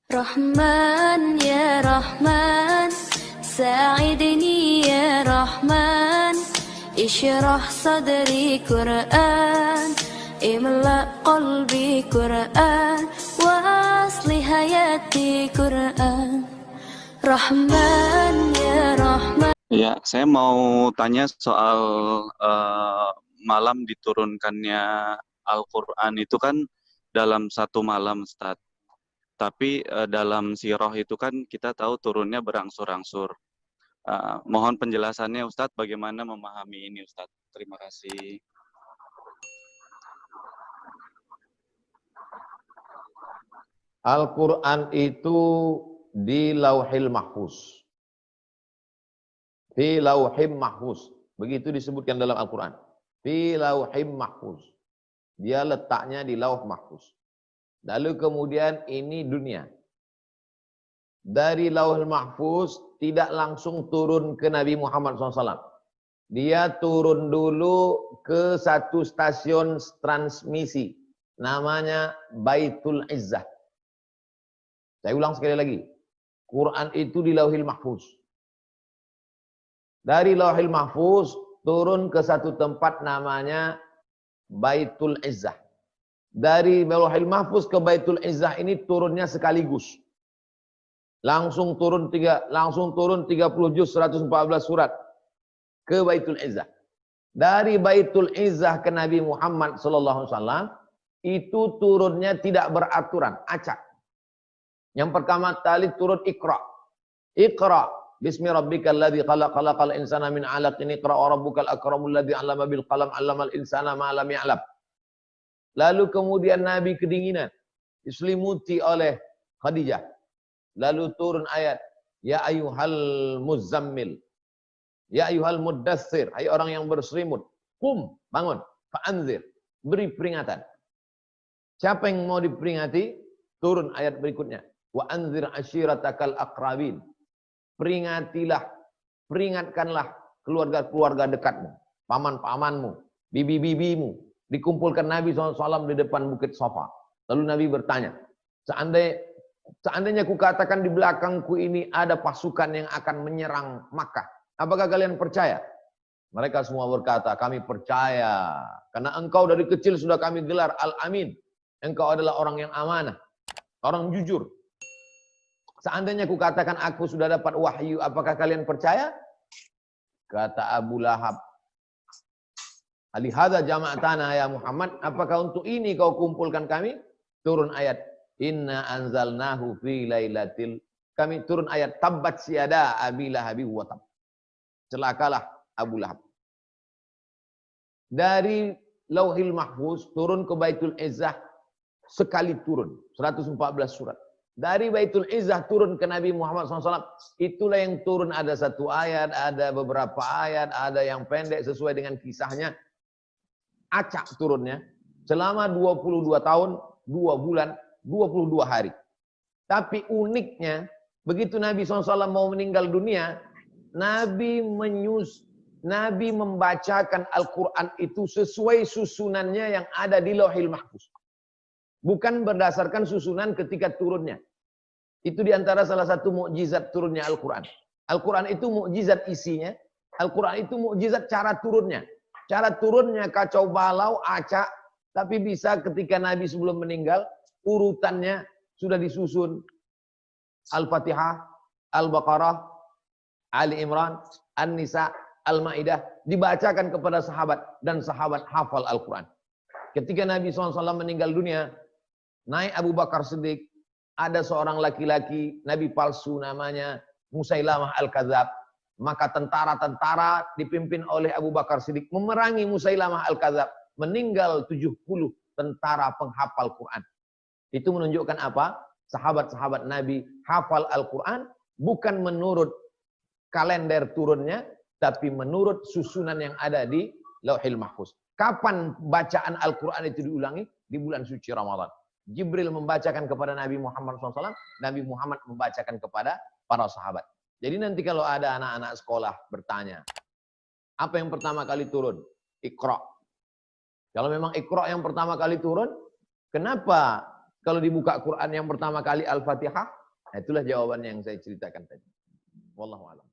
Rahman ya Rahman, sa'idni ya Rahman, ishrah sadri Quran, imla qalbi Quran, wa asli hayati Quran. Rahman ya Rahman. Ya, saya mau tanya soal malam diturunkannya Al-Quran itu kan dalam satu malam, Ustadz. Tapi dalam sirah itu kan kita tahu turunnya berangsur-angsur. Mohon penjelasannya, Ustadz, bagaimana memahami ini, Ustadz. Terima kasih. Al-Quran itu di Lauhil Mahfuz. Fi Lauhim Mahfuz. Begitu disebutkan dalam Al-Quran. Fi Lauhim Mahfuz. Dia letaknya di Lauh Mahfuz. Lalu kemudian ini dunia. Dari Lauhil Mahfuz tidak langsung turun ke Nabi Muhammad SAW. Dia turun dulu ke satu stasiun transmisi. Namanya Baitul Izzah. Saya ulang sekali lagi. Quran itu di Lauhil Mahfuz. Dari Lauhil Mahfuz turun ke satu tempat namanya Baitul Izzah. Dari Lauhil Mahfuz ke Baitul Izzah ini turunnya sekaligus. Langsung turun 30 juz 114 surat ke Baitul Izzah. Dari Baitul Izzah ke Nabi Muhammad SAW itu turunnya tidak beraturan, acak. Yang pertama kali turun Iqra. Iqra bismi rabbikal ladzi khalaq, khalaqal insana min 'alaqin, iqra wa rabbukal akramul ladzi 'allama bil qalam, 'allamal insana ma lam ya'lam. Lalu kemudian Nabi kedinginan, diselimuti oleh Khadijah. Lalu turun ayat, ya ayyuhal muzammil, ya ayyuhal muddatsir, hai orang yang berselimut, qum, bangun, fa'anzir, beri peringatan. Siapa yang mau diperingati? Turun ayat berikutnya, wa anzir ashiratakal aqrabin. Peringatilah, peringatkanlah keluarga-keluarga dekatmu, paman-pamanmu, bibi-bibimu. Dikumpulkan Nabi SAW di depan Bukit Safa. Lalu Nabi bertanya, seandainya ku katakan di belakangku ini ada pasukan yang akan menyerang Makkah, apakah kalian percaya? Mereka semua berkata, kami percaya. Karena engkau dari kecil sudah kami gelar Al-Amin. Engkau adalah orang yang amanah, orang jujur. Seandainya ku katakan aku sudah dapat wahyu, apakah kalian percaya? Kata Abu Lahab, alihada jama'atana ya Muhammad, apakah untuk ini kau kumpulkan kami? Turun ayat, inna anzalnahu fi lailatil, kami turun ayat, tabbat siada abi lahabi wa tab. Celakalah Abu Lahab. Dari Lauhil Mahfuz turun ke Baitul Izzah sekali turun, 114 surat. Dari Baitul Izzah turun ke Nabi Muhammad SAW, itulah yang turun ada satu ayat, ada beberapa ayat, ada yang pendek sesuai dengan kisahnya. Acak turunnya selama 22 tahun, 2 bulan, 22 hari. Tapi uniknya, begitu Nabi SAW mau meninggal dunia, Nabi membacakan Al-Quran itu sesuai susunannya yang ada di Lauhil Mahfuz. Bukan berdasarkan susunan ketika turunnya. Itu diantara salah satu mukjizat turunnya Al-Quran. Al-Quran itu mukjizat isinya. Al-Quran itu mukjizat cara turunnya. Cara turunnya kacau balau, acak. Tapi bisa ketika Nabi sebelum meninggal, urutannya sudah disusun. Al-Fatihah, Al-Baqarah, Ali Imran, An-Nisa, Al-Ma'idah. Dibacakan kepada sahabat. Dan sahabat hafal Al-Quran. Ketika Nabi SAW meninggal dunia, naik Abu Bakar Siddiq, ada seorang laki-laki, Nabi palsu namanya Musailamah Al-Kadzab. Maka tentara-tentara dipimpin oleh Abu Bakar Siddiq memerangi Musailamah Al-Kadzab. Meninggal 70 tentara penghafal Quran. Itu menunjukkan apa? Sahabat-sahabat Nabi hafal Al-Quran bukan menurut kalender turunnya, tapi menurut susunan yang ada di Lauhil Mahfuz. Kapan bacaan Al-Quran itu diulangi? Di bulan suci Ramadan. Jibril membacakan kepada Nabi Muhammad SAW, Nabi Muhammad membacakan kepada para sahabat. Jadi nanti kalau ada anak-anak sekolah bertanya, apa yang pertama kali turun? Iqra. Kalau memang Iqra yang pertama kali turun, kenapa Kalau dibuka Quran yang pertama kali Al-Fatihah, itulah jawabannya yang saya ceritakan tadi. Wallahu a'lam.